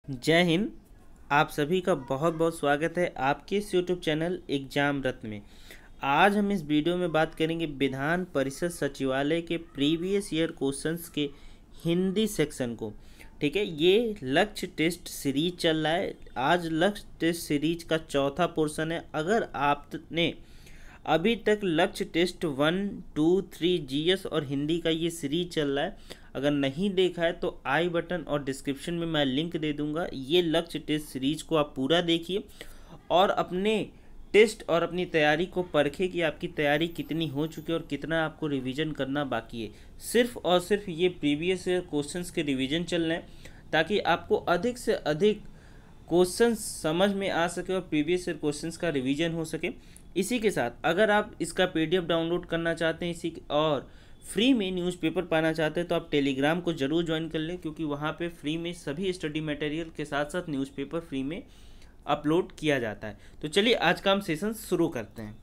जय हिंद। आप सभी का बहुत बहुत स्वागत है आपके इस यूट्यूब चैनल एग्जाम रत्न में। आज हम इस वीडियो में बात करेंगे विधान परिषद सचिवालय के प्रीवियस ईयर क्वेश्चंस के हिंदी सेक्शन को। ठीक है, ये लक्ष्य टेस्ट सीरीज चल रहा है। आज लक्ष्य टेस्ट सीरीज का चौथा पोर्शन है। अगर आपने अभी तक लक्ष्य टेस्ट 1, 2, 3 जीएस और हिंदी का ये सीरीज चल रहा है, अगर नहीं देखा है तो आई बटन और डिस्क्रिप्शन में मैं लिंक दे दूंगा। ये लक्ष्य टेस्ट सीरीज को आप पूरा देखिए और अपने टेस्ट और अपनी तैयारी को परखें कि आपकी तैयारी कितनी हो चुकी है और कितना आपको रिवीजन करना बाकी है। सिर्फ और सिर्फ ये प्रीवियस ईयर क्वेश्चंस के रिवीजन चल रहे हैं ताकि आपको अधिक से अधिक क्वेश्चंस समझ में आ सके और प्रीवियस ईयर क्वेश्चंस का रिवीजन हो सके। इसी के साथ अगर आप इसका पीडीएफ डाउनलोड करना चाहते हैं और फ्री में न्यूज़पेपर पाना चाहते हैं तो आप टेलीग्राम को ज़रूर ज्वाइन कर लें, क्योंकि वहाँ पे फ्री में सभी स्टडी मटेरियल के साथ साथ न्यूज़पेपर फ्री में अपलोड किया जाता है। तो चलिए आज का हम सेशन शुरू करते हैं।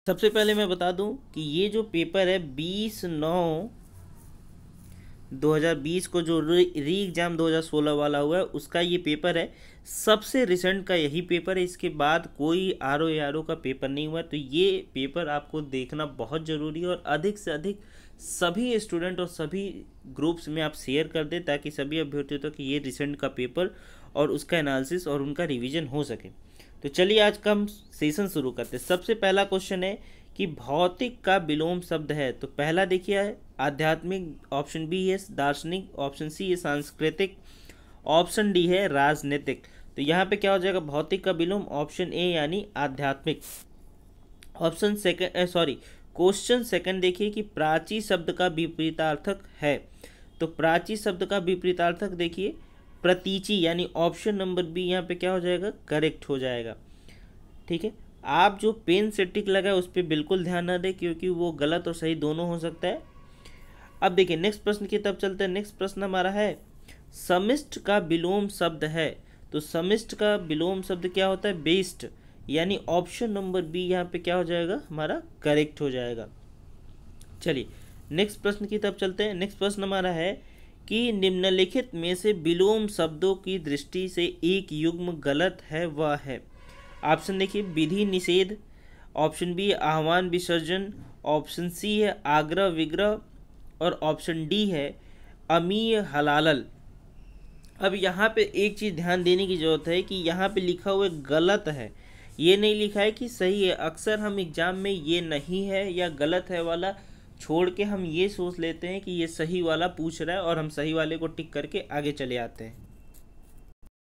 सबसे पहले मैं बता दूं कि ये जो पेपर है 20/9/2020 को जो री एग्ज़ाम 2016 वाला हुआ है उसका ये पेपर है। सबसे रिसेंट का यही पेपर है। इसके बाद कोई आरओ का पेपर नहीं हुआ। तो ये पेपर आपको देखना बहुत ज़रूरी है और अधिक से अधिक सभी स्टूडेंट और सभी ग्रुप्स में आप शेयर कर दें ताकि सभी अभ्यर्थियों तक ये रिसेंट का पेपर और उसका एनालिसिस और उनका रिवीजन हो सके। तो चलिए आज का हम सेशन शुरू करते हैं। सबसे पहला क्वेश्चन है कि भौतिक का विलोम शब्द है। तो पहला देखिए है आध्यात्मिक, ऑप्शन बी है दार्शनिक, ऑप्शन सी है सांस्कृतिक, ऑप्शन डी है राजनीतिक। तो यहाँ पे क्या हो जाएगा, भौतिक का विलोम ऑप्शन ए यानी आध्यात्मिक। ऑप्शन सेकंड क्वेश्चन सेकंड देखिए कि प्राची शब्द का विपरीतार्थक है। तो प्राची शब्द का विपरीतार्थक देखिए प्रतीची, यानी ऑप्शन नंबर बी यहाँ पे क्या हो जाएगा, करेक्ट हो जाएगा। ठीक है, आप जो पेन से टिक लगा है उस पर बिल्कुल ध्यान ना दें क्योंकि वो गलत और सही दोनों हो सकता है। अब देखिए नेक्स्ट प्रश्न की तरफ चलते हैं। नेक्स्ट प्रश्न हमारा है समिष्ट का विलोम शब्द है। तो समिष्ट का विलोम शब्द क्या होता है, बेस्ट, यानी ऑप्शन नंबर बी यहाँ पे क्या हो जाएगा, हमारा करेक्ट हो जाएगा। चलिए नेक्स्ट प्रश्न की तरफ चलते हैं। नेक्स्ट प्रश्न हमारा है कि निम्नलिखित में से विलोम शब्दों की दृष्टि से एक युग्म गलत है वह है। ऑप्शन देखिए विधि निषेध, ऑप्शन बी आह्वान विसर्जन, ऑप्शन सी है आग्रह विग्रह और ऑप्शन डी है अमीय हलालल। अब यहाँ पे एक चीज़ ध्यान देने की ज़रूरत है कि यहाँ पे लिखा हुआ गलत है, ये नहीं लिखा है कि सही है। अक्सर हम एग्ज़ाम में ये नहीं है या गलत है वाला छोड़ के हम ये सोच लेते हैं कि ये सही वाला पूछ रहा है और हम सही वाले को टिक करके आगे चले आते हैं।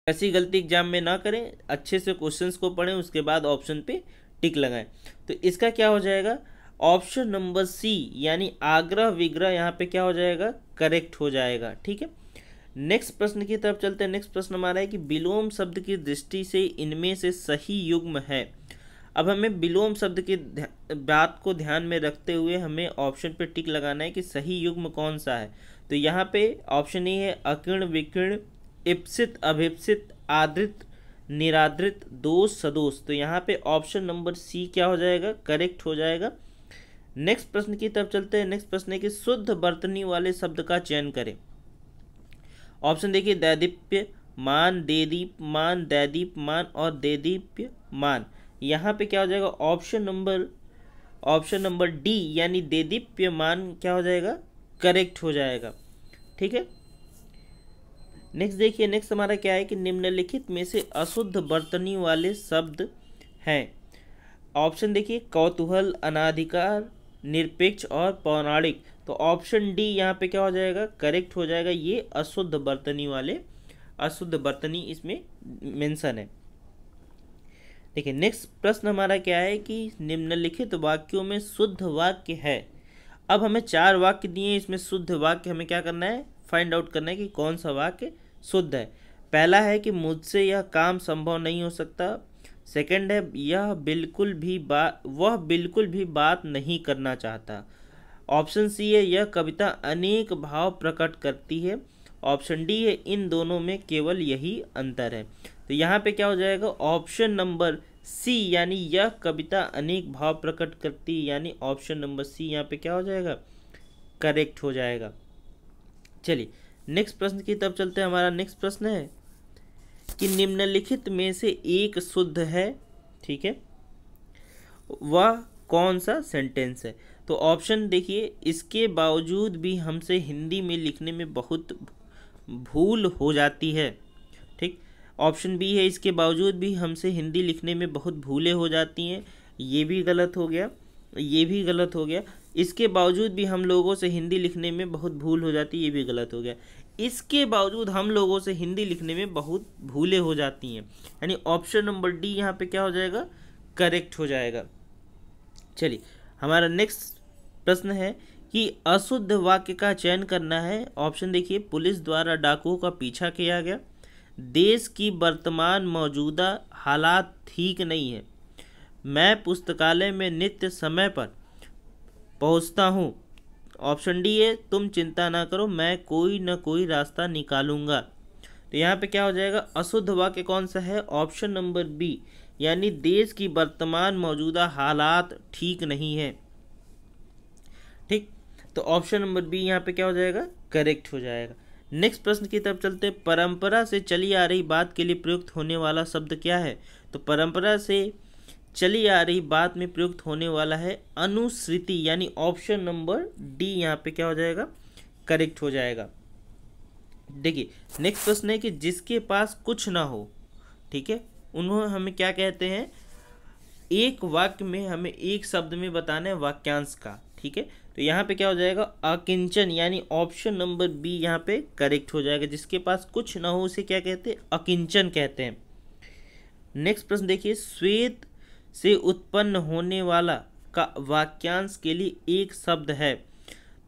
ऐसी गलती एग्जाम में ना करें, अच्छे से क्वेश्चंस को पढ़ें उसके बाद ऑप्शन पे टिक लगाएं। तो इसका क्या हो जाएगा, ऑप्शन नंबर सी यानी आग्रह विग्रह यहाँ पे क्या हो जाएगा, करेक्ट हो जाएगा। ठीक है, नेक्स्ट प्रश्न की तरफ चलते हैं। नेक्स्ट प्रश्न हमारा है कि विलोम शब्द की दृष्टि से इनमें से सही युग्म है। अब हमें विलोम शब्द की बात को ध्यान में रखते हुए हमें ऑप्शन पे टिक लगाना है कि सही युग्म कौन सा है। तो यहाँ पे ऑप्शन ए है अकीर्ण विकीर्ण, इप्सित अभिप्सित, आदृत निरादृत, दोष सदोष। तो यहाँ पे ऑप्शन नंबर सी क्या हो जाएगा, करेक्ट हो जाएगा। नेक्स्ट प्रश्न की तरफ चलते हैं। नेक्स्ट प्रश्न है कि शुद्ध वर्तनी वाले शब्द का चयन करें। ऑप्शन देखिए दैदीप्य मान, देदीप मान, दैदीप मान और देदीप्य मान। यहाँ पे क्या हो जाएगा, ऑप्शन नंबर डी यानी देदीप्यमान क्या हो जाएगा, करेक्ट हो जाएगा। ठीक है, नेक्स्ट देखिए। नेक्स्ट हमारा क्या है कि निम्नलिखित में से अशुद्ध वर्तनी वाले शब्द हैं। ऑप्शन देखिए कौतूहल, अनाधिकार, निरपेक्ष और पौराणिक। तो ऑप्शन डी यहाँ पे क्या हो जाएगा, करेक्ट हो जाएगा। ये अशुद्ध वर्तनी इसमें मेंशन है। देखिए नेक्स्ट प्रश्न हमारा क्या है कि निम्नलिखित वाक्यों में शुद्ध वाक्य है। अब हमें 4 वाक्य दिए, इसमें शुद्ध वाक्य हमें क्या करना है, फाइंड आउट करना है कि कौन सा वाक्य शुद्ध है। पहला है कि मुझसे यह काम संभव नहीं हो सकता। सेकंड है वह बिल्कुल भी बात नहीं करना चाहता। ऑप्शन सी है यह कविता अनेक भाव प्रकट करती है। ऑप्शन डी है इन दोनों में केवल यही अंतर है। तो यहाँ पे क्या हो जाएगा, ऑप्शन नंबर सी यानी यह कविता अनेक भाव प्रकट करती है, यानी ऑप्शन नंबर सी यहाँ पे क्या हो जाएगा, करेक्ट हो जाएगा। चलिए नेक्स्ट प्रश्न की तरफ चलते हैं। हमारा नेक्स्ट प्रश्न है कि निम्नलिखित में से एक शुद्ध है, ठीक है, वह कौन सा सेंटेंस है। तो ऑप्शन देखिए, इसके बावजूद भी हमसे हिंदी में लिखने में बहुत भूल हो जाती है, ठीक। ऑप्शन बी है, इसके बावजूद भी हमसे हिंदी लिखने में बहुत भूलें हो जाती हैं, ये भी गलत हो गया, ये भी गलत हो गया। इसके बावजूद भी हम लोगों से हिंदी लिखने में बहुत भूल हो जाती है, ये भी गलत हो गया। इसके बावजूद हम लोगों से हिंदी लिखने में बहुत भूलें हो जाती हैं, यानी ऑप्शन नंबर डी यहाँ पे क्या हो जाएगा, करेक्ट हो जाएगा। चलिए, हमारा नेक्स्ट प्रश्न है कि अशुद्ध वाक्य का चयन करना है। ऑप्शन देखिए, पुलिस द्वारा डाकुओं का पीछा किया गया, देश की वर्तमान मौजूदा हालात ठीक नहीं है, मैं पुस्तकालय में नित्य समय पर पहुंचता हूं। ऑप्शन डी है, तुम चिंता ना करो, मैं कोई न कोई रास्ता निकालूंगा। तो यहाँ पे क्या हो जाएगा, अशुद्ध वाक्य कौन सा है, ऑप्शन नंबर बी, यानी देश की वर्तमान मौजूदा हालात ठीक नहीं है, ठीक। तो ऑप्शन नंबर बी यहाँ पे क्या हो जाएगा, करेक्ट हो जाएगा। नेक्स्ट प्रश्न की तरफ चलते हैं। परंपरा से चली आ रही बात के लिए प्रयुक्त होने वाला शब्द क्या है। तो परंपरा से चली आ रही बात में प्रयुक्त होने वाला है अनुश्रुति, यानी ऑप्शन नंबर डी यहाँ पे क्या हो जाएगा, करेक्ट हो जाएगा। देखिए, नेक्स्ट प्रश्न है कि जिसके पास कुछ ना हो, ठीक है, उन्होंने हमें क्या कहते हैं, एक वाक्य में हमें एक शब्द में बताना है वाक्यांश का, ठीक है। तो यहाँ पे क्या हो जाएगा, अकिंचन, यानी ऑप्शन नंबर बी यहाँ पे करेक्ट हो जाएगा। जिसके पास कुछ ना हो उसे क्या कहते हैं, अकिंचन कहते हैं। नेक्स्ट प्रश्न देखिए, श्वेत से उत्पन्न होने वाला का वाक्यांश के लिए एक शब्द है।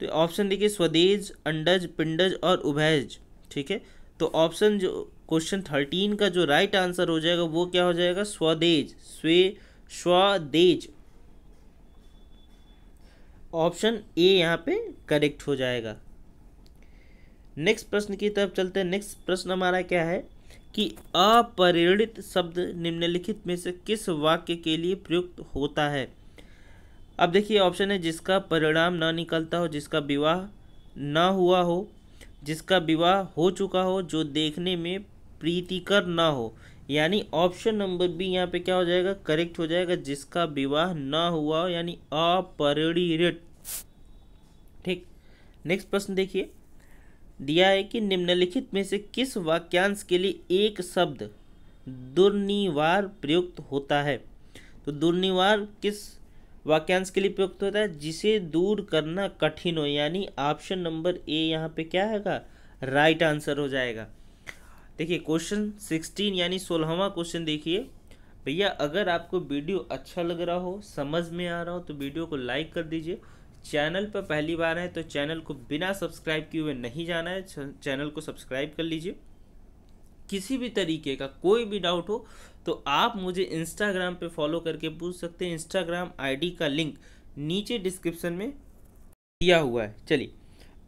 तो ऑप्शन देखिए, स्वदेज, अंडज, पिंडज और उभयज, ठीक है। तो ऑप्शन जो क्वेश्चन 13 का जो राइट आंसर हो जाएगा वो क्या हो जाएगा, स्वदेज, स्वदेज, ऑप्शन ए यहाँ पे करेक्ट हो जाएगा। नेक्स्ट प्रश्न की तरफ चलते हैं। नेक्स्ट प्रश्न हमारा क्या है कि अपरिणित शब्द निम्नलिखित में से किस वाक्य के लिए प्रयुक्त होता है। अब देखिए, ऑप्शन है, जिसका परिणाम ना निकलता हो, जिसका विवाह ना हुआ हो, जिसका विवाह हो चुका हो, जो देखने में प्रीतिकर ना हो, यानी ऑप्शन नंबर बी यहाँ पे क्या हो जाएगा, करेक्ट हो जाएगा, जिसका विवाह ना हुआ हो, यानी अपरिणित, ठीक। नेक्स्ट प्रश्न देखिए, दिया है कि निम्नलिखित में से किस वाक्यांश के लिए एक शब्द दुर्निवार प्रयुक्त होता है। तो दुर्निवार किस वाक्यांश के लिए प्रयुक्त होता है, जिसे दूर करना कठिन हो, यानी ऑप्शन नंबर ए यहाँ पे क्या हैगा, राइट आंसर हो जाएगा। देखिए, क्वेश्चन 16 यानी 16वां क्वेश्चन देखिए। भैया, अगर आपको वीडियो अच्छा लग रहा हो, समझ में आ रहा हो, तो वीडियो को लाइक कर दीजिए। चैनल पर पहली बार है तो चैनल को बिना सब्सक्राइब किए हुए नहीं जाना है, चैनल को सब्सक्राइब कर लीजिए। किसी भी तरीके का कोई भी डाउट हो तो आप मुझे इंस्टाग्राम पे फॉलो करके पूछ सकते हैं। इंस्टाग्राम आईडी का लिंक नीचे डिस्क्रिप्शन में दिया हुआ है। चलिए,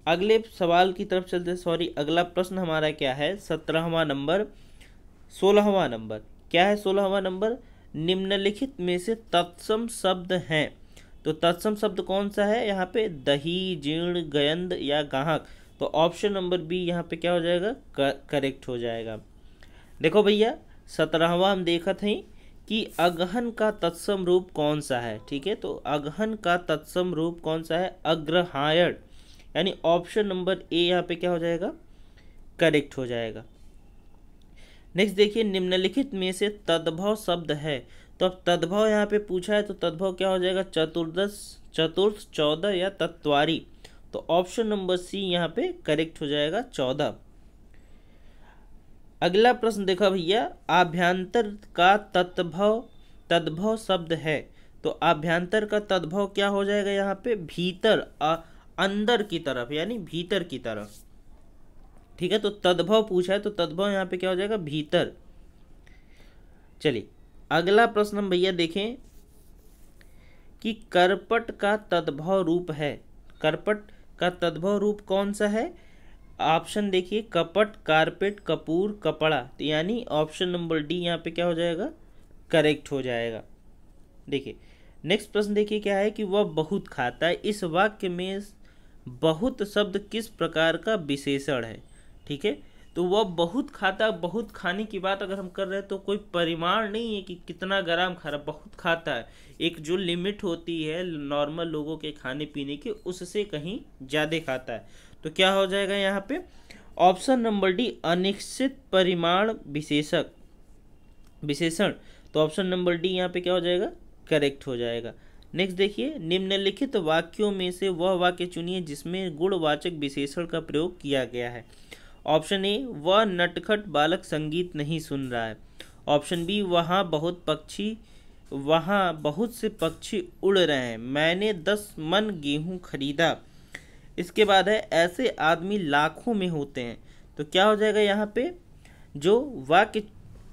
अगले सवाल की तरफ चलते हैं। सॉरी, अगला प्रश्न हमारा क्या है, 17वां नंबर, 16वां नंबर क्या है, 16वां नंबर, निम्नलिखित में से तत्सम शब्द हैं। तो तत्सम शब्द कौन सा है यहाँ पे, दही, जीर्ण, गयंद या गाहक। तो ऑप्शन नंबर बी यहाँ पे क्या हो जाएगा, करेक्ट हो जाएगा। देखो भैया, 17वां हम देखा थे कि अगहन का तत्सम रूप कौन सा है, ठीक है। तो अगहन का तत्सम रूप कौन सा है, अग्रहायण, यानी ऑप्शन नंबर ए यहाँ पे क्या हो जाएगा, करेक्ट हो जाएगा। नेक्स्ट देखिए, निम्नलिखित में से तद्भव शब्द है। तो अब तद्भव यहाँ पे पूछा है, तो तद्भव क्या हो जाएगा, चतुर्दश, चतुर्थ, 14 या तत्वारी। तो ऑप्शन नंबर सी यहाँ पे करेक्ट हो जाएगा, 14। अगला प्रश्न देखा भैया, आभ्यंतर का तद्भव शब्द है। तो आभ्यंतर का तद्भव क्या हो जाएगा यहाँ पे, भीतर, अंदर की तरफ, यानी भीतर की तरफ, ठीक है। तो तद्भव पूछा है तो तद्भव यहाँ पे क्या हो जाएगा, भीतर। चलिए, अगला प्रश्न हम भैया देखें कि करपट का तद्भव रूप है। करपट का तद्भव रूप कौन सा है, ऑप्शन देखिए, कपट, कारपेट, कपूर, कपड़ा। तो यानी ऑप्शन नंबर डी यहाँ पे क्या हो जाएगा, करेक्ट हो जाएगा। देखिए, नेक्स्ट प्रश्न देखिए क्या है कि वह बहुत खाता है। इस वाक्य में बहुत शब्द किस प्रकार का विशेषण है। ठीक है। तो वह बहुत खाता, बहुत खाने की बात अगर हम कर रहे हैं तो कोई परिमाण नहीं है कि कितना ग्राम खा रहा, बहुत खाता है। एक जो लिमिट होती है नॉर्मल लोगों के खाने पीने की, उससे कहीं ज़्यादा खाता है। तो क्या हो जाएगा यहाँ पे ऑप्शन नंबर डी, अनिश्चित परिमाण विशेषण। तो ऑप्शन नंबर डी यहाँ पे क्या हो जाएगा, करेक्ट हो जाएगा। नेक्स्ट देखिए, निम्नलिखित वाक्यों में से वह वाक्य चुनिए जिसमें गुणवाचक विशेषण का प्रयोग किया गया है। ऑप्शन ए, वह नटखट बालक संगीत नहीं सुन रहा है। ऑप्शन बी, वहाँ बहुत से पक्षी उड़ रहे हैं, मैंने 10 मन गेहूं खरीदा। इसके बाद है, ऐसे आदमी लाखों में होते हैं। तो क्या हो जाएगा यहाँ पे, जो वाक्य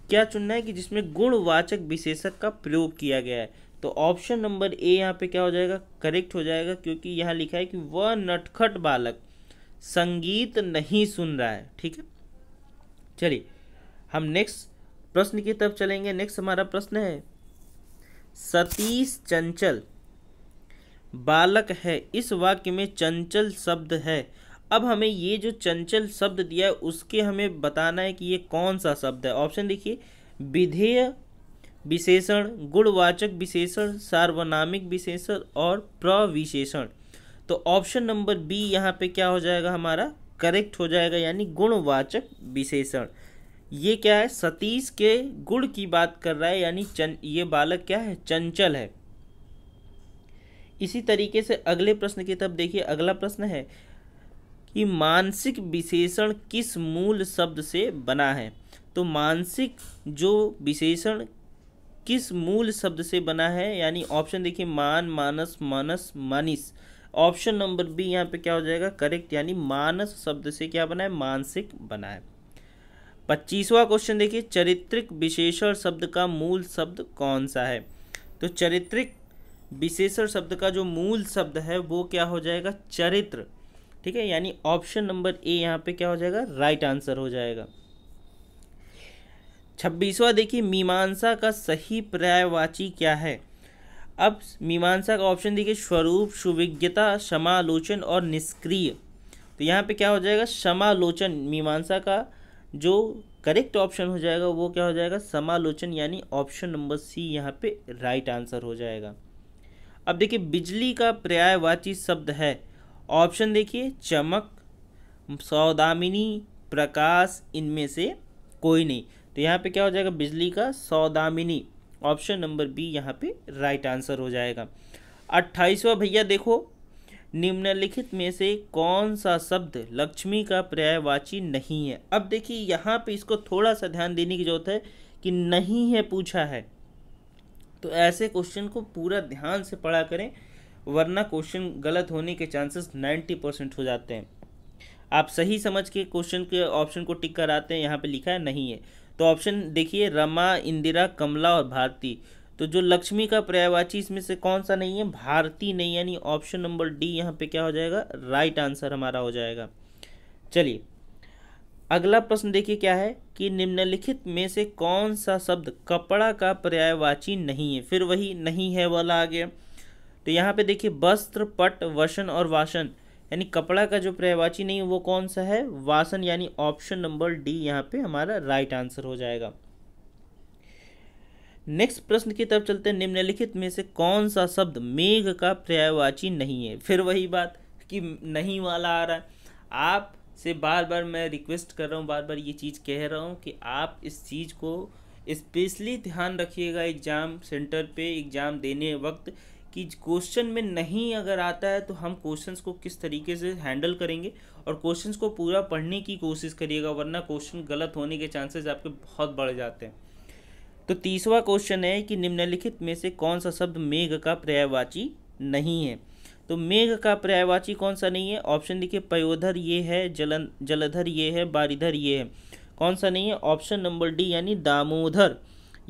क्या चुनना है कि जिसमें गुणवाचक विशेषक का प्रयोग किया गया है। तो ऑप्शन नंबर ए यहाँ पे क्या हो जाएगा, करेक्ट हो जाएगा, क्योंकि यहाँ लिखा है कि वह नटखट बालक संगीत नहीं सुन रहा है। ठीक है, चलिए हम नेक्स्ट प्रश्न की तरफ चलेंगे। नेक्स्ट हमारा प्रश्न है, सतीश चंचल बालक है, इस वाक्य में चंचल शब्द है। अब हमें ये जो चंचल शब्द दिया है उसके हमें बताना है कि ये कौन सा शब्द है। ऑप्शन देखिए, विधेय विशेषण, गुणवाचक विशेषण, सार्वनामिक विशेषण और प्रविशेषण। तो ऑप्शन नंबर बी यहाँ पे क्या हो जाएगा, हमारा करेक्ट हो जाएगा, यानी गुणवाचक विशेषण। ये क्या है, सतीश के गुण की बात कर रहा है, यानी ये बालक क्या है, चंचल है। इसी तरीके से अगले प्रश्न की तरफ देखिए। अगला प्रश्न है कि मानसिक विशेषण किस मूल शब्द से बना है। तो मानसिक जो विशेषण किस मूल शब्द से बना है, यानी ऑप्शन देखिए, मान, मानस, मनस, मानिस। ऑप्शन नंबर बी यहाँ पे क्या हो जाएगा, करेक्ट, यानी मानस शब्द से क्या बना है, मानसिक बना है। 25वां क्वेश्चन देखिए, चारित्रिक विशेषण शब्द का मूल शब्द कौन सा है। तो चारित्रिक विशेषण शब्द का जो मूल शब्द है वो क्या हो जाएगा, चरित्र। ठीक है, यानी ऑप्शन नंबर ए यहाँ पे क्या हो जाएगा, राइट आंसर हो जाएगा। 26वां देखिए, मीमांसा का सही पर्यायवाची क्या है। अब मीमांसा का ऑप्शन देखिए, स्वरूप, सुविज्ञता, समालोचन और निष्क्रिय। तो यहाँ पे क्या हो जाएगा, समालोचन। मीमांसा का जो करेक्ट ऑप्शन हो जाएगा वो क्या हो जाएगा, समालोचन, यानी ऑप्शन नंबर सी यहाँ पे राइट आंसर हो जाएगा। अब देखिए, बिजली का पर्यायवाची शब्द है। ऑप्शन देखिए, चमक, सौदामिनी, प्रकाश, इनमें से कोई नहीं। तो यहाँ पे क्या हो जाएगा, बिजली का सौदामिनी। ऑप्शन नंबर बी यहाँ पे राइट आंसर हो जाएगा। 28वां भैया देखो, निम्नलिखित में से कौन सा शब्द लक्ष्मी का पर्यायवाची नहीं है। अब देखिए यहाँ पे इसको थोड़ा सा ध्यान देने की जरूरत है कि नहीं है पूछा है, तो ऐसे क्वेश्चन को पूरा ध्यान से पढ़ा करें, वरना क्वेश्चन गलत होने के चांसेस 90% हो जाते हैं। आप सही समझ के क्वेश्चन के ऑप्शन को टिक कराते हैं, यहाँ पे लिखा है नहीं है। तो ऑप्शन देखिए, रमा, इंदिरा, कमला और भारती। तो जो लक्ष्मी का पर्यायवाची इसमें से कौन सा नहीं है, भारती नहीं, यानी ऑप्शन नंबर डी यहाँ पे क्या हो जाएगा, राइट आंसर हमारा हो जाएगा। चलिए अगला प्रश्न देखिए क्या है कि निम्नलिखित में से कौन सा शब्द कपड़ा का पर्यायवाची नहीं है। फिर वही नहीं है वाला आ गया। तो यहाँ पे देखिए, वस्त्र, पट, वसन और वासन, यानी कपड़ा का जो पर्यायवाची नहीं है वो कौन सा है, वासन, यानी ऑप्शन नंबर डी यहाँ पे हमारा राइट आंसर हो जाएगा। नेक्स्ट प्रश्न की तरफ चलते हैं। निम्नलिखित में से कौन सा शब्द मेघ का पर्यायवाची नहीं है। फिर वही बात कि नहीं वाला आ रहा है। आप से बार बार मैं रिक्वेस्ट कर रहा हूँ, बार बार ये चीज़ कह रहा हूँ कि आप इस चीज़ को स्पेशली ध्यान रखिएगा एग्ज़ाम सेंटर पे एग्ज़ाम देने वक्त, कि क्वेश्चन में नहीं अगर आता है तो हम क्वेश्चंस को किस तरीके से हैंडल करेंगे, और क्वेश्चंस को पूरा पढ़ने की कोशिश करिएगा, वरना क्वेश्चन गलत होने के चांसेस आपके बहुत बढ़ जाते हैं। तो 30वां क्वेश्चन है कि निम्नलिखित में से कौन सा शब्द मेघ का पर्यायवाची नहीं है। तो मेघ का पर्यायवाची कौन सा नहीं है, ऑप्शन देखिए, पयोधर ये है, जलधर ये है, बारिधर ये है। कौन सा नहीं है, ऑप्शन नंबर डी यानी दामोदर,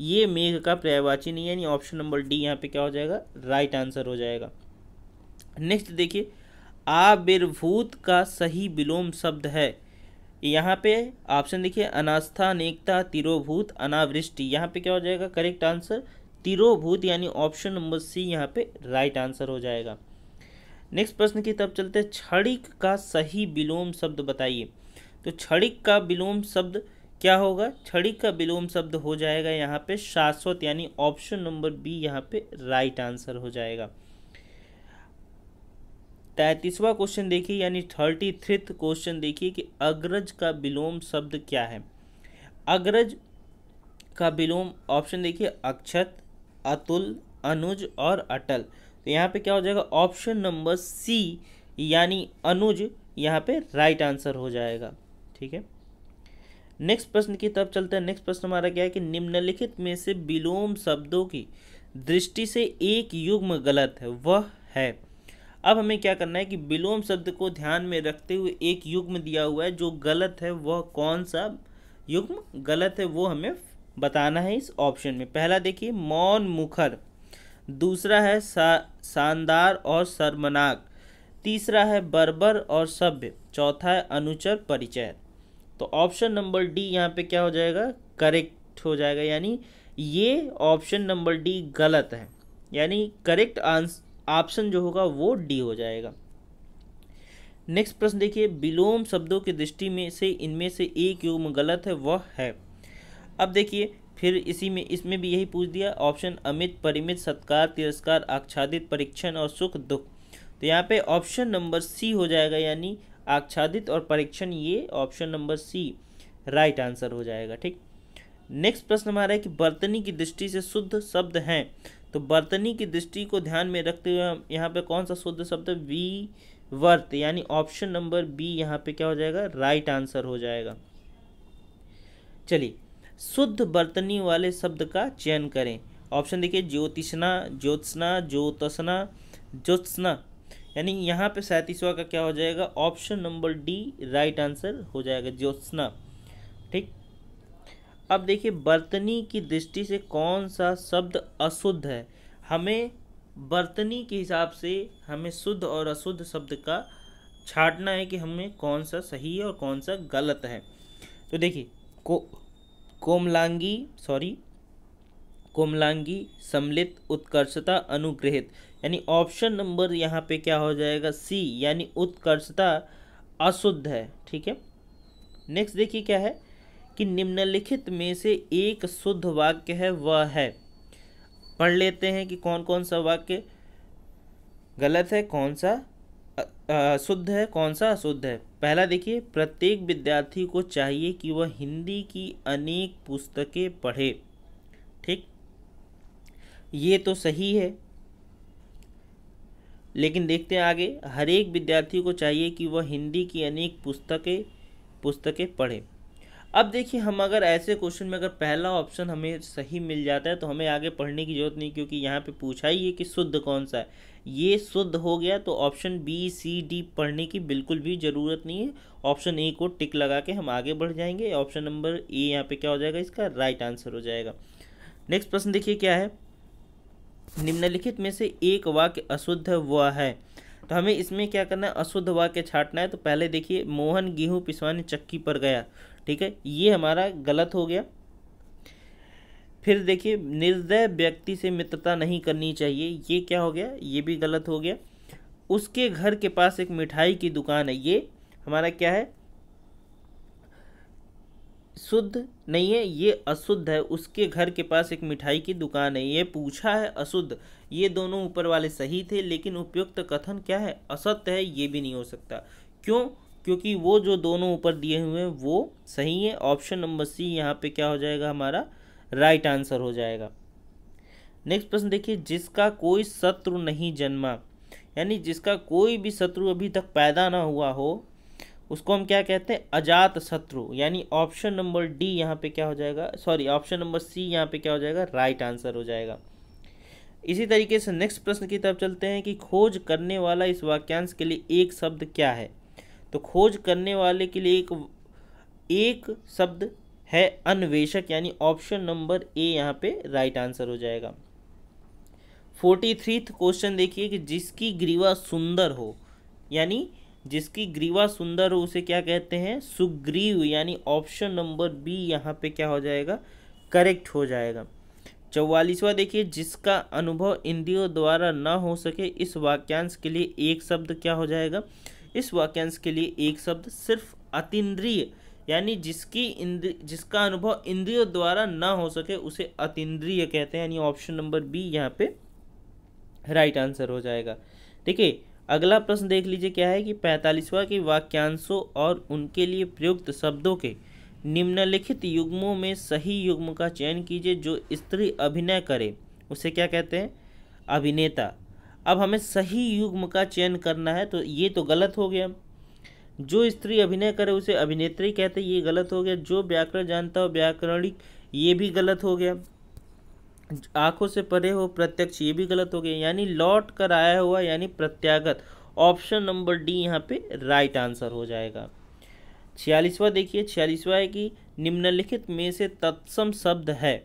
ये मेघ का पर्यायवाची नहीं है, यानी ऑप्शन नंबर डी यहाँ पे क्या हो जाएगा, राइट आंसर हो जाएगा। नेक्स्ट देखिए, आविर्भूत का सही विलोम शब्द है। यहाँ पे ऑप्शन देखिए, अनास्था, अनेकता, तिरोभूत, अनावृष्टि। यहाँ पे क्या हो जाएगा, करेक्ट आंसर तिरोभूत, यानी ऑप्शन नंबर सी यहाँ पे राइट आंसर हो जाएगा। नेक्स्ट प्रश्न की तरफ चलते हैं। क्षणिक का सही विलोम शब्द बताइए। तो क्षणिक का विलोम शब्द क्या होगा? क्षणिक का विलोम शब्द हो जाएगा यहाँ पे शाश्वत, यानी ऑप्शन नंबर बी यहाँ पे राइट आंसर हो जाएगा। 33वां क्वेश्चन देखिए, यानी 33th क्वेश्चन देखिए कि अग्रज का विलोम शब्द क्या है? अग्रज का विलोम ऑप्शन देखिए अक्षत, अतुल, अनुज और अटल। तो यहाँ पे क्या हो जाएगा? ऑप्शन नंबर सी यानी अनुज यहाँ पे राइट आंसर हो जाएगा। ठीक है, नेक्स्ट प्रश्न की तरफ चलते हैं। नेक्स्ट प्रश्न हमारा क्या है कि निम्नलिखित में से विलोम शब्दों की दृष्टि से एक युग्म गलत है, वह है। अब हमें क्या करना है कि विलोम शब्द को ध्यान में रखते हुए एक युग्म दिया हुआ है, जो गलत है वह कौन सा युग्म गलत है वो हमें बताना है इस ऑप्शन में। पहला देखिए मौन मुखर, दूसरा है शानदार और शर्मनाक, तीसरा है बर्बर और सभ्य, चौथा है अनुचर परिचय। तो ऑप्शन नंबर डी यहाँ पे क्या हो जाएगा? करेक्ट हो जाएगा, यानी ये ऑप्शन नंबर डी गलत है, यानी करेक्ट ऑप्शन जो होगा वो डी हो जाएगा। नेक्स्ट प्रश्न देखिए, विलोम शब्दों की दृष्टि में से इनमें से एक युग्म गलत है, वह है। अब देखिए फिर इसमें भी यही पूछ दिया, ऑप्शन अमित, परिमित, सत्कार, तिरस्कार, आच्छादित, परीक्षण और सुख दुख। तो यहाँ पे ऑप्शन नंबर सी हो जाएगा, यानी आच्छादित और परीक्षण, ये option number C right answer हो जाएगा। ठीक, नेक्स्ट प्रश्न हमारा है कि बर्तनी की दृष्टि से शुद्ध शब्द हैं। तो बर्तनी की दृष्टि को ध्यान में रखते हुए यहाँ पे कौन सा शुद्ध शब्द है? विवर्त, यानी ऑप्शन नंबर बी यहाँ पे क्या हो जाएगा? राइट आंसर हो जाएगा। चलिए शुद्ध बर्तनी वाले शब्द का चयन करें। ऑप्शन देखिए ज्योतिषना, ज्योत्सना, ज्योतसना, ज्योत्सना, यानी यहाँ पे 37वां का क्या हो जाएगा? Option number D right answer हो जाएगा, ज्योत्सना। ठीक, अब देखिए बर्तनी की दृष्टि से कौन सा शब्द अशुद्ध है? हमें बर्तनी के हिसाब से हमें शुद्ध और अशुद्ध शब्द का छांटना है कि हमें कौन सा सही है और कौन सा गलत है। तो देखिए कोमलांगी, सम्मिलित, उत्कर्षता, अनुग्रहित, यानी ऑप्शन नंबर यहाँ पे क्या हो जाएगा? सी, यानी उत्कर्षता अशुद्ध है। ठीक है, नेक्स्ट देखिए क्या है कि निम्नलिखित में से एक शुद्ध वाक्य है, वह है। पढ़ लेते हैं कि कौन कौन सा वाक्य गलत है, कौन सा शुद्ध है, कौन सा अशुद्ध है। पहला देखिए, प्रत्येक विद्यार्थी को चाहिए कि वह हिंदी की अनेक पुस्तकें पढ़े। ठीक, ये तो सही है, लेकिन देखते हैं आगे, हर एक विद्यार्थी को चाहिए कि वह हिंदी की अनेक पुस्तकें पढ़े। अब देखिए हम अगर ऐसे क्वेश्चन में अगर पहला ऑप्शन हमें सही मिल जाता है तो हमें आगे पढ़ने की जरूरत नहीं, क्योंकि यहाँ पे पूछा ही है कि शुद्ध कौन सा है। ये शुद्ध हो गया तो ऑप्शन बी, सी, डी पढ़ने की बिल्कुल भी ज़रूरत नहीं है। ऑप्शन ए को टिक लगा के हम आगे बढ़ जाएंगे। ऑप्शन नंबर ए यहाँ पे क्या हो जाएगा? इसका राइट आंसर हो जाएगा। नेक्स्ट प्रश्न देखिए क्या है, निम्नलिखित में से एक वाक्य अशुद्ध है, वह है। तो हमें इसमें क्या करना है? अशुद्ध वाक्य छांटना है। तो पहले देखिए मोहन गेहूं पिसवाने चक्की पर गया। ठीक है, ये हमारा गलत हो गया। फिर देखिए निर्दय व्यक्ति से मित्रता नहीं करनी चाहिए, ये क्या हो गया? ये भी गलत हो गया। उसके घर के पास एक मिठाई की दुकान है, ये हमारा क्या है? शुद्ध नहीं है, ये अशुद्ध है। उसके घर के पास एक मिठाई की दुकान है, ये पूछा है अशुद्ध। ये दोनों ऊपर वाले सही थे, लेकिन उपयुक्त कथन क्या है? असत्य है, ये भी नहीं हो सकता। क्यों? क्योंकि वो जो दोनों ऊपर दिए हुए हैं वो सही है। ऑप्शन नंबर सी यहाँ पे क्या हो जाएगा? हमारा राइट आंसर हो जाएगा। नेक्स्ट प्रश्न देखिए, जिसका कोई शत्रु नहीं जन्मा, यानी जिसका कोई भी शत्रु अभी तक पैदा ना हुआ हो, उसको हम क्या कहते हैं? अजात शत्रु, यानी ऑप्शन नंबर डी यहाँ पे क्या हो जाएगा? ऑप्शन नंबर सी यहाँ पे क्या हो जाएगा? राइट आंसर हो जाएगा। इसी तरीके से नेक्स्ट प्रश्न की तरफ चलते हैं कि खोज करने वाला इस वाक्यांश के लिए एक शब्द क्या है? तो खोज करने वाले के लिए एक शब्द है अन्वेषक, यानी ऑप्शन नंबर ए यहाँ पे राइट आंसर हो जाएगा। 43th क्वेश्चन देखिए कि जिसकी ग्रीवा सुंदर हो, यानी जिसकी ग्रीवा सुंदर हो उसे क्या कहते हैं? सुग्रीव, यानी ऑप्शन नंबर बी यहाँ पे क्या हो जाएगा? करेक्ट हो जाएगा। 44वां देखिए, जिसका अनुभव इंद्रियों द्वारा न हो सके, इस वाक्यांश के लिए एक शब्द क्या हो जाएगा? इस वाक्यांश के लिए एक शब्द सिर्फ अतीन्द्रिय, यानी जिसका अनुभव इंद्रियों द्वारा न हो सके उसे अतीन्द्रिय कहते हैं, यानी ऑप्शन नंबर बी यहाँ पे राइट आंसर हो जाएगा। देखिए अगला प्रश्न देख लीजिए क्या है कि 45वां की वाक्यांशों और उनके लिए प्रयुक्त शब्दों के निम्नलिखित युग्मों में सही युग्म का चयन कीजिए। जो स्त्री अभिनय करे उसे क्या कहते हैं? अभिनेता। अब हमें सही युग्म का चयन करना है, तो ये तो गलत हो गया। जो स्त्री अभिनय करे उसे अभिनेत्री कहते हैं, ये गलत हो गया। जो व्याकरण जानता हो व्याकरणिक, ये भी गलत हो गया। आंखों से परे हो प्रत्यक्ष, ये भी गलत हो गया। यानी लौट कर आया हुआ यानी प्रत्यागत, ऑप्शन नंबर डी यहाँ पे राइट आंसर हो जाएगा। 46वां देखिए, 46वां है कि निम्नलिखित में से तत्सम शब्द है।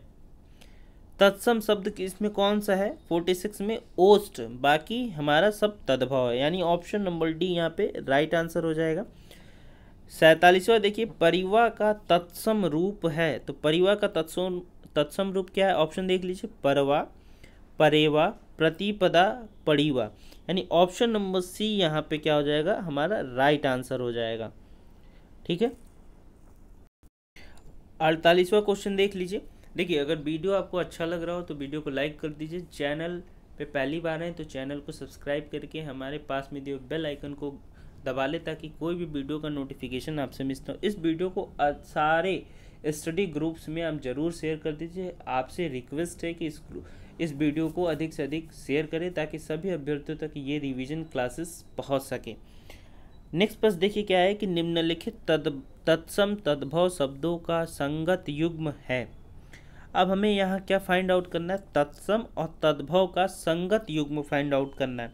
तत्सम शब्द इसमें कौन सा है? 46 में ओस्ट, बाकी हमारा सब तद्भव है, यानी ऑप्शन नंबर डी यहाँ पे राइट आंसर हो जाएगा। 47वां देखिए, परिवा का तत्सम रूप है। तो परिवा का तत्सम रूप क्या है? ऑप्शन देख लीजिए, परवा, परेवा, प्रतिपदा, पड़ीवा, यानी ऑप्शन नंबर सी यहाँ पे क्या हो जाएगा? हमारा राइट आंसर हो जाएगा। ठीक है, 48वां क्वेश्चन देख लीजिए। देखिए अगर वीडियो आपको अच्छा लग रहा हो तो वीडियो को लाइक कर दीजिए। चैनल पे पहली बार हैं तो चैनल को सब्सक्राइब करके हमारे पास में दिए बेल आइकन को दबा ले, ताकि कोई भी वीडियो का नोटिफिकेशन आपसे मिस ना हो। इस वीडियो को सारे स्टडी ग्रुप्स में आप जरूर शेयर कर दीजिए। आपसे रिक्वेस्ट है कि इस वीडियो को अधिक से अधिक शेयर करें, ताकि सभी अभ्यर्थियों तक ये रिवीजन क्लासेस पहुंच सके। नेक्स्ट प्रश्न देखिए क्या है कि निम्नलिखित तत्सम तद्भव शब्दों का संगत युग्म है। अब हमें यहाँ क्या फाइंड आउट करना है? तत्सम और तद्भव का संगत युग्म फाइंड आउट करना है।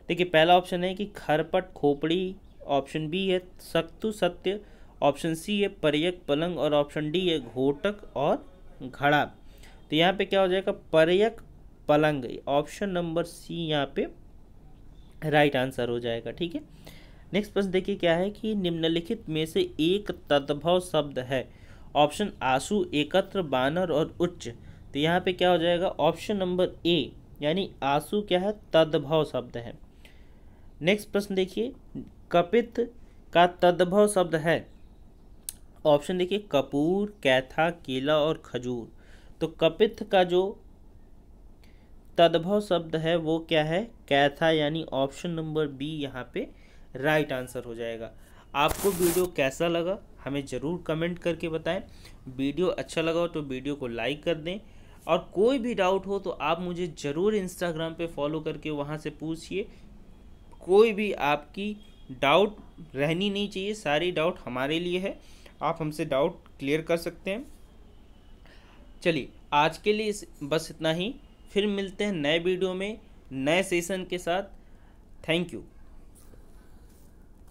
देखिए पहला ऑप्शन है कि खरपट खोपड़ी, ऑप्शन बी है सक्तु सत्य, ऑप्शन सी है पर्यक पलंग, और ऑप्शन डी है घोटक और घड़ा। तो यहाँ पे क्या हो जाएगा? पर्यक पलंग, ऑप्शन नंबर सी यहाँ पे राइट आंसर हो जाएगा। ठीक है, नेक्स्ट प्रश्न देखिए क्या है कि निम्नलिखित में से एक तद्भव शब्द है। ऑप्शन आंसू, एकत्र, बानर और उच्च। तो यहाँ पे क्या हो जाएगा? ऑप्शन नंबर ए, यानी आंसू क्या है? तद्भव शब्द है। नेक्स्ट प्रश्न देखिए, कपित का तद्भव शब्द है। ऑप्शन देखिए कपूर, कैथा, केला और खजूर। तो कपित का जो तद्भव शब्द है वो क्या है? कैथा, यानी ऑप्शन नंबर बी यहाँ पे राइट आंसर हो जाएगा। आपको वीडियो कैसा लगा हमें ज़रूर कमेंट करके बताएं। वीडियो अच्छा लगा हो तो वीडियो को लाइक कर दें, और कोई भी डाउट हो तो आप मुझे ज़रूर इंस्टाग्राम पे फॉलो करके वहाँ से पूछिए। कोई भी आपकी डाउट रहनी नहीं चाहिए, सारी डाउट हमारे लिए है, आप हमसे डाउट क्लियर कर सकते हैं। चलिए आज के लिए बस इतना ही, फिर मिलते हैं नए वीडियो में नए सेशन के साथ। Thank you.